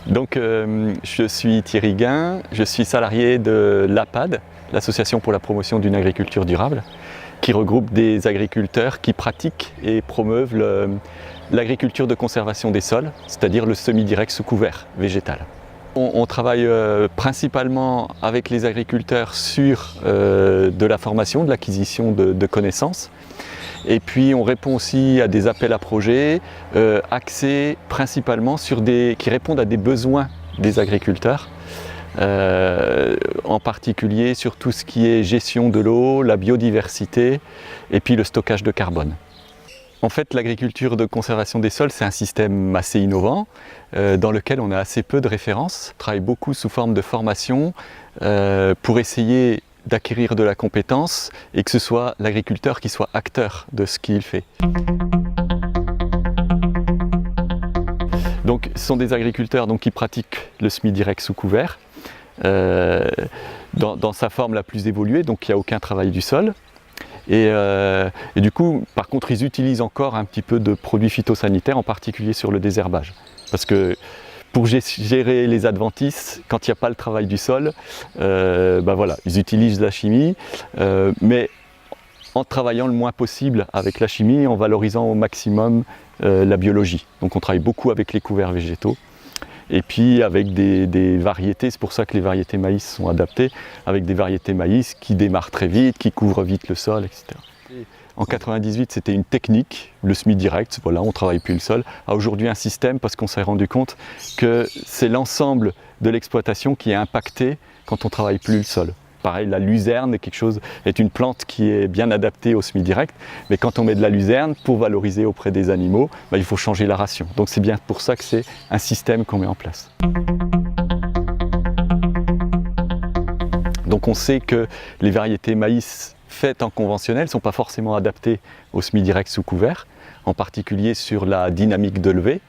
Donc, je suis Thierry Guin, je suis salarié de l'APAD, l'Association pour la promotion d'une agriculture durable, qui regroupe des agriculteurs qui pratiquent et promeuvent l'agriculture de conservation des sols, c'est-à-dire le semi-direct sous couvert végétal. On travaille principalement avec les agriculteurs sur de la formation, de l'acquisition de connaissances. Et puis on répond aussi à des appels à projets axés principalement qui répondent à des besoins des agriculteurs, en particulier sur tout ce qui est gestion de l'eau, la biodiversité et puis le stockage de carbone. En fait, l'agriculture de conservation des sols, c'est un système assez innovant dans lequel on a assez peu de références. On travaille beaucoup sous forme de formation pour essayer d'acquérir de la compétence et que ce soit l'agriculteur qui soit acteur de ce qu'il fait. Donc, ce sont des agriculteurs qui pratiquent le semi-direct sous couvert dans sa forme la plus évoluée, donc il n'y a aucun travail du sol. Et du coup, par contre, ils utilisent encore un petit peu de produits phytosanitaires, en particulier sur le désherbage. Parce que pour gérer les adventices, quand il n'y a pas le travail du sol, voilà, ils utilisent la chimie, mais en travaillant le moins possible avec la chimie, en valorisant au maximum la biologie. Donc on travaille beaucoup avec les couverts végétaux. Et puis avec des variétés, c'est pour ça que les variétés maïs sont adaptées, avec des variétés maïs qui démarrent très vite, qui couvrent vite le sol, etc. En 98, c'était une technique, le semi-direct, voilà, on ne travaille plus le sol. À aujourd'hui, un système, parce qu'on s'est rendu compte que c'est l'ensemble de l'exploitation qui est impacté quand on ne travaille plus le sol. Pareil, la luzerne est une plante qui est bien adaptée au semi-direct, mais quand on met de la luzerne, pour valoriser auprès des animaux, il faut changer la ration. Donc c'est bien pour ça que c'est un système qu'on met en place. Donc on sait que les variétés maïs faites en conventionnel ne sont pas forcément adaptées au semi-direct sous couvert, en particulier sur la dynamique de levée.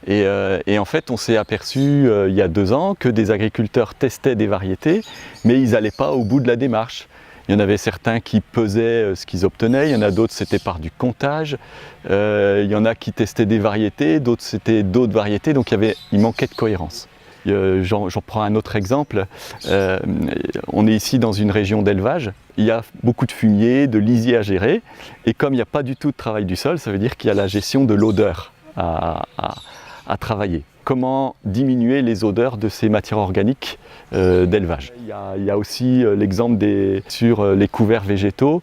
Et en fait, on s'est aperçu il y a 2 ans que des agriculteurs testaient des variétés, mais ils n'allaient pas au bout de la démarche. Il y en avait certains qui pesaient ce qu'ils obtenaient, il y en a d'autres c'était par du comptage, il y en a qui testaient des variétés, d'autres c'était d'autres variétés, donc il manquait de cohérence. J'en prends un autre exemple, on est ici dans une région d'élevage, il y a beaucoup de fumier, de lisier à gérer, et comme il n'y a pas du tout de travail du sol, ça veut dire qu'il y a la gestion de l'odeur à travailler. Comment diminuer les odeurs de ces matières organiques d'élevage. Il y a aussi l'exemple sur les couverts végétaux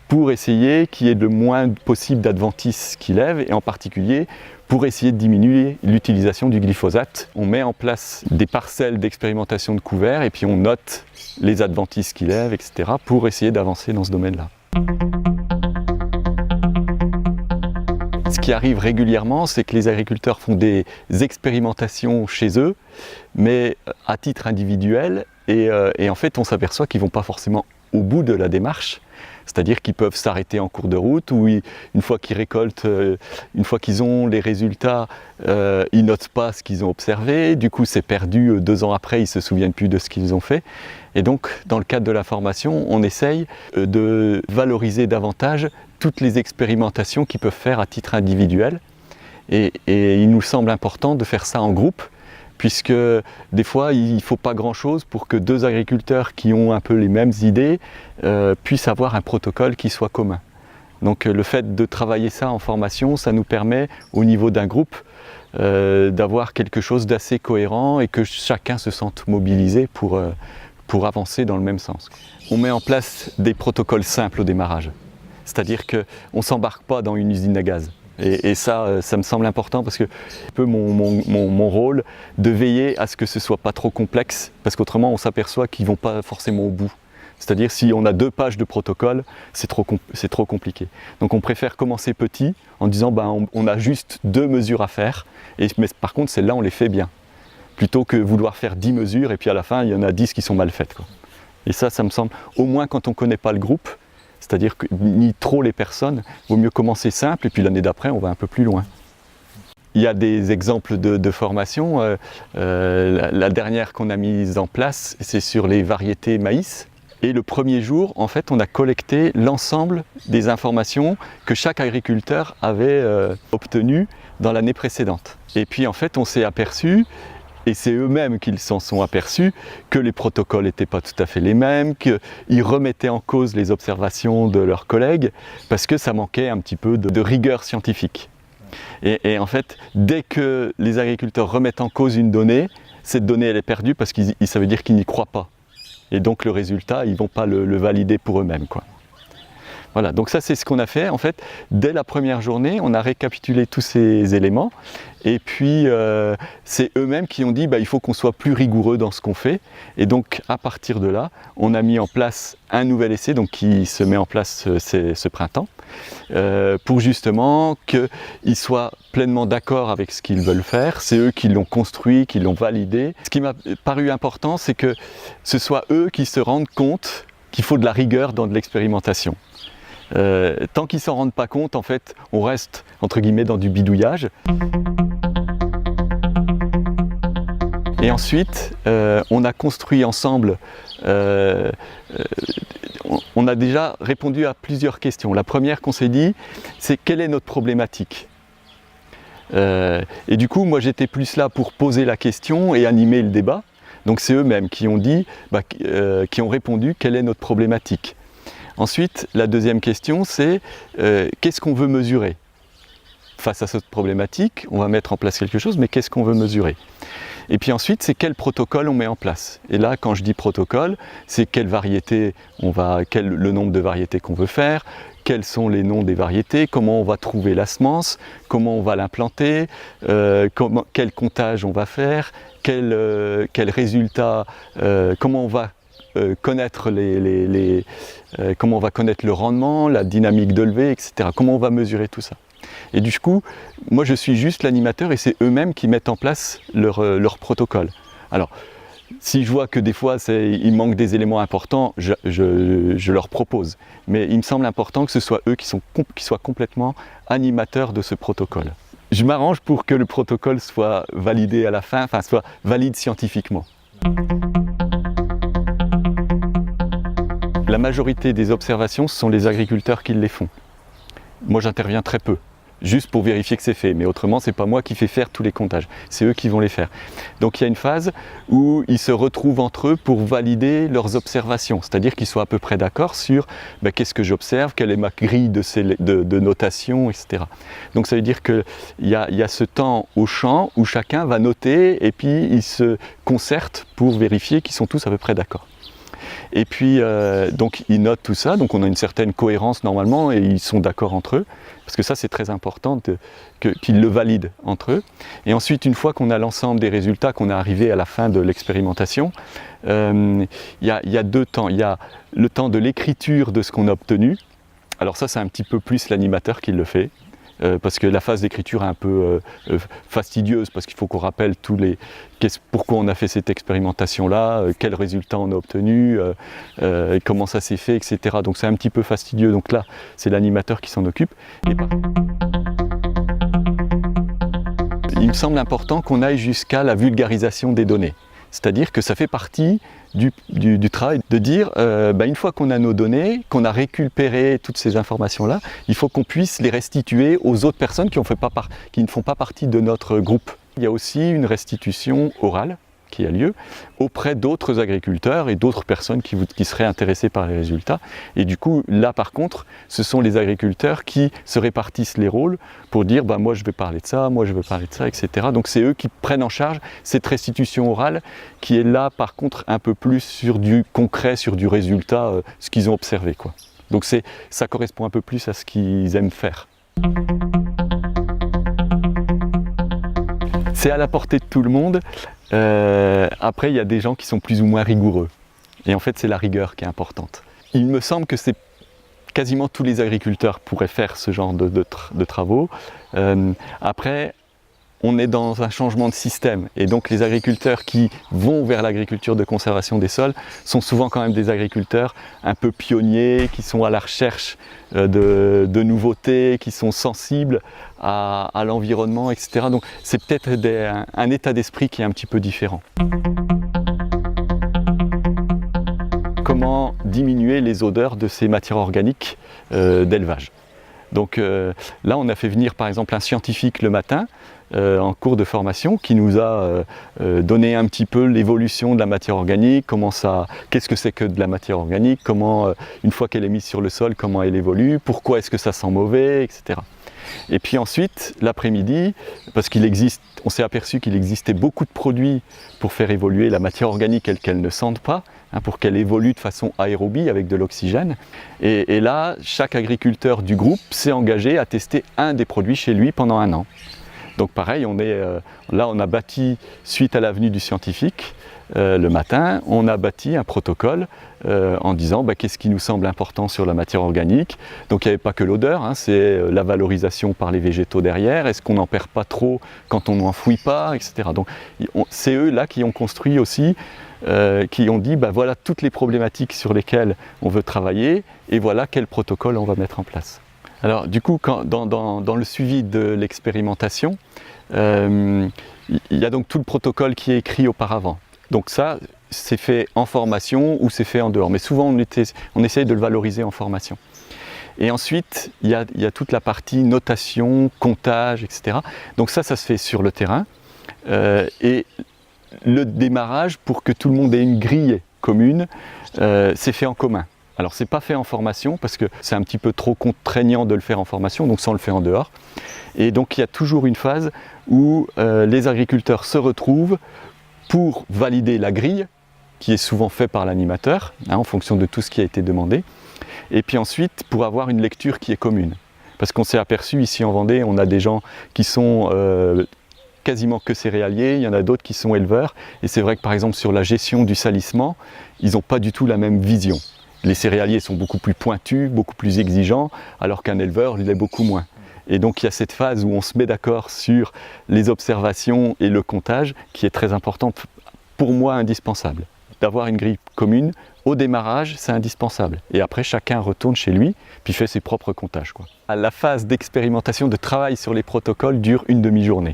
pour essayer qu'il y ait le moins possible d'adventices qui lèvent et en particulier pour essayer de diminuer l'utilisation du glyphosate. On met en place des parcelles d'expérimentation de couverts et puis on note les adventices qui lèvent, etc. pour essayer d'avancer dans ce domaine-là. Ce qui arrive régulièrement, c'est que les agriculteurs font des expérimentations chez eux, mais à titre individuel, et en fait on s'aperçoit qu'ils ne vont pas forcément au bout de la démarche, c'est-à-dire qu'ils peuvent s'arrêter en cours de route, ou une fois qu'ils récoltent, une fois qu'ils ont les résultats, ils notent pas ce qu'ils ont observé, du coup c'est perdu 2 ans après, ils ne se souviennent plus de ce qu'ils ont fait. Et donc dans le cadre de la formation, on essaye de valoriser davantage toutes les expérimentations qu'ils peuvent faire à titre individuel. Et il nous semble important de faire ça en groupe, puisque des fois il ne faut pas grand-chose pour que 2 agriculteurs qui ont un peu les mêmes idées puissent avoir un protocole qui soit commun. Donc le fait de travailler ça en formation, ça nous permet au niveau d'un groupe d'avoir quelque chose d'assez cohérent et que chacun se sente mobilisé pour avancer dans le même sens. On met en place des protocoles simples au démarrage. C'est-à-dire qu'on ne s'embarque pas dans une usine à gaz. Et ça me semble important parce que c'est un peu mon rôle de veiller à ce que ce ne soit pas trop complexe, parce qu'autrement on s'aperçoit qu'ils ne vont pas forcément au bout. C'est-à-dire si on a 2 pages de protocole, c'est trop compliqué. Donc on préfère commencer petit en disant on a juste 2 mesures à faire, mais par contre celles-là on les fait bien. Plutôt que vouloir faire 10 mesures et puis à la fin il y en a 10 qui sont mal faites, quoi. Et ça me semble, au moins quand on ne connaît pas le groupe, c'est-à-dire que ni trop les personnes, il vaut mieux commencer simple et puis l'année d'après on va un peu plus loin. Il y a des exemples de formation. La dernière qu'on a mise en place, c'est sur les variétés maïs. Et le premier jour, en fait, on a collecté l'ensemble des informations que chaque agriculteur avait obtenues dans l'année précédente. Et puis en fait, on s'est aperçu, et c'est eux-mêmes qu'ils s'en sont aperçus, que les protocoles n'étaient pas tout à fait les mêmes, qu'ils remettaient en cause les observations de leurs collègues, parce que ça manquait un petit peu de rigueur scientifique. Et en fait, dès que les agriculteurs remettent en cause une donnée, cette donnée elle est perdue parce que ça veut dire qu'ils n'y croient pas. Et donc le résultat, ils ne vont pas le valider pour eux-mêmes, quoi. Voilà, donc ça c'est ce qu'on a fait. En fait, dès la première journée, on a récapitulé tous ces éléments. Et puis, c'est eux-mêmes qui ont dit il faut qu'on soit plus rigoureux dans ce qu'on fait. Et donc, à partir de là, on a mis en place un nouvel essai qui se met en place ce printemps, pour justement qu'ils soient pleinement d'accord avec ce qu'ils veulent faire. C'est eux qui l'ont construit, qui l'ont validé. Ce qui m'a paru important, c'est que ce soit eux qui se rendent compte qu'il faut de la rigueur dans de l'expérimentation. Tant qu'ils ne s'en rendent pas compte, en fait, on reste, entre guillemets, dans du bidouillage. Et ensuite, on a construit ensemble, on a déjà répondu à plusieurs questions. La première qu'on s'est dit, c'est quelle est notre problématique ? Et du coup, moi j'étais plus là pour poser la question et animer le débat. Donc c'est eux-mêmes qui ont dit, qui ont répondu quelle est notre problématique. Ensuite, la deuxième question, c'est qu'est-ce qu'on veut mesurer ? Face à cette problématique, on va mettre en place quelque chose, mais qu'est-ce qu'on veut mesurer ? Et puis ensuite, c'est quel protocole on met en place. Et là, quand je dis protocole, c'est quelle variété le nombre de variétés qu'on veut faire, quels sont les noms des variétés, comment on va trouver la semence, comment on va l'implanter, quel comptage on va faire, quel résultat, comment on va connaître comment on va connaître le rendement, la dynamique de levée, etc. Comment on va mesurer tout ça. Et du coup, moi je suis juste l'animateur et c'est eux-mêmes qui mettent en place leur protocole. Alors, si je vois que des fois il manque des éléments importants, je leur propose. Mais il me semble important que ce soit eux qui soient complètement animateurs de ce protocole. Je m'arrange pour que le protocole soit validé à la fin, enfin soit valide scientifiquement. La majorité des observations, ce sont les agriculteurs qui les font. Moi, j'interviens très peu, juste pour vérifier que c'est fait. Mais autrement, ce n'est pas moi qui fais faire tous les comptages. C'est eux qui vont les faire. Donc, il y a une phase où ils se retrouvent entre eux pour valider leurs observations. C'est-à-dire qu'ils soient à peu près d'accord sur qu'est-ce que j'observe, quelle est ma grille de notation, etc. Donc, ça veut dire qu'il y a ce temps au champ où chacun va noter et puis ils se concertent pour vérifier qu'ils sont tous à peu près d'accord. Et puis, donc ils notent tout ça, donc on a une certaine cohérence normalement et ils sont d'accord entre eux, parce que ça c'est très important qu'ils le valident entre eux. Et ensuite, une fois qu'on a l'ensemble des résultats, qu'on est arrivé à la fin de l'expérimentation, il y a deux temps. Il y a le temps de l'écriture de ce qu'on a obtenu. Alors ça c'est un petit peu plus l'animateur qui le fait. Parce que la phase d'écriture est un peu fastidieuse, parce qu'il faut qu'on rappelle pourquoi on a fait cette expérimentation-là, quels résultats on a obtenus, comment ça s'est fait, etc. Donc c'est un petit peu fastidieux, donc là c'est l'animateur qui s'en occupe. Il me semble important qu'on aille jusqu'à la vulgarisation des données. C'est-à-dire que ça fait partie du travail de dire, une fois qu'on a nos données, qu'on a récupéré toutes ces informations-là, il faut qu'on puisse les restituer aux autres personnes qui ne font pas partie de notre groupe. Il y a aussi une restitution orale qui a lieu auprès d'autres agriculteurs et d'autres personnes qui seraient intéressées par les résultats. Et du coup, là par contre, ce sont les agriculteurs qui se répartissent les rôles pour dire moi je vais parler de ça, moi je veux parler de ça, etc. Donc c'est eux qui prennent en charge cette restitution orale qui est là par contre un peu plus sur du concret, sur du résultat, ce qu'ils ont observé, quoi. Donc ça correspond un peu plus à ce qu'ils aiment faire. C'est à la portée de tout le monde. Après, il y a des gens qui sont plus ou moins rigoureux. Et en fait, c'est la rigueur qui est importante. Il me semble que quasiment tous les agriculteurs pourraient faire ce genre de travaux. Après, on est dans un changement de système. Et donc, les agriculteurs qui vont vers l'agriculture de conservation des sols sont souvent quand même des agriculteurs un peu pionniers, qui sont à la recherche de nouveautés, qui sont sensibles à l'environnement, etc. Donc, c'est peut-être un état d'esprit qui est un petit peu différent. comment diminuer les odeurs de ces matières organiques d'élevage. Donc là, on a fait venir par exemple un scientifique le matin en cours de formation qui nous a donné un petit peu l'évolution de la matière organique, qu'est-ce que c'est que de la matière organique, comment, une fois qu'elle est mise sur le sol, comment elle évolue, pourquoi est-ce que ça sent mauvais, etc. Et puis ensuite, l'après-midi, parce on s'est aperçu qu'il existait beaucoup de produits pour faire évoluer la matière organique et qu'elle ne sente pas, pour qu'elle évolue de façon aérobie avec de l'oxygène. Et là, chaque agriculteur du groupe s'est engagé à tester un des produits chez lui pendant 1 an. Donc pareil, là on a bâti, suite à la venue du scientifique, le matin, on a bâti un protocole en disant qu'est-ce qui nous semble important sur la matière organique. Donc il n'y avait pas que l'odeur, c'est la valorisation par les végétaux derrière, est-ce qu'on n'en perd pas trop quand on n'enfouit pas, etc. Donc c'est eux là qui ont construit aussi, qui ont dit voilà toutes les problématiques sur lesquelles on veut travailler et voilà quel protocole on va mettre en place. Alors du coup, dans le suivi de l'expérimentation, il y a donc tout le protocole qui est écrit auparavant. Donc ça, c'est fait en formation ou c'est fait en dehors. Mais souvent, on essaye de le valoriser en formation. Et ensuite, il y a toute la partie notation, comptage, etc. Donc ça se fait sur le terrain. Et le démarrage, pour que tout le monde ait une grille commune, c'est fait en commun. Alors c'est pas fait en formation parce que c'est un petit peu trop contraignant de le faire en formation, donc ça on le fait en dehors. Et donc il y a toujours une phase où les agriculteurs se retrouvent pour valider la grille, qui est souvent faite par l'animateur, en fonction de tout ce qui a été demandé, et puis ensuite pour avoir une lecture qui est commune. Parce qu'on s'est aperçu ici en Vendée, on a des gens qui sont quasiment que céréaliers, il y en a d'autres qui sont éleveurs, et c'est vrai que par exemple sur la gestion du salissement, ils n'ont pas du tout la même vision. Les céréaliers sont beaucoup plus pointus, beaucoup plus exigeants, alors qu'un éleveur l'est beaucoup moins. Et donc il y a cette phase où on se met d'accord sur les observations et le comptage qui est très importante, pour moi indispensable. D'avoir une grille commune, au démarrage, c'est indispensable. Et après, chacun retourne chez lui, puis fait ses propres comptages, La phase d'expérimentation, de travail sur les protocoles dure une demi-journée.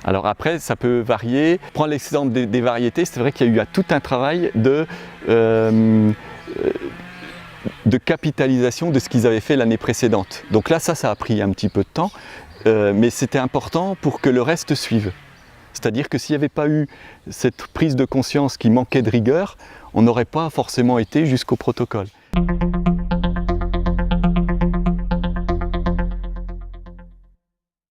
Alors après, ça peut varier. Prends l'exemple des variétés, c'est vrai qu'il y a eu tout un travail de capitalisation de ce qu'ils avaient fait l'année précédente. Donc là, ça a pris un petit peu de temps, mais c'était important pour que le reste suive. C'est-à-dire que s'il n'y avait pas eu cette prise de conscience qui manquait de rigueur, on n'aurait pas forcément été jusqu'au protocole.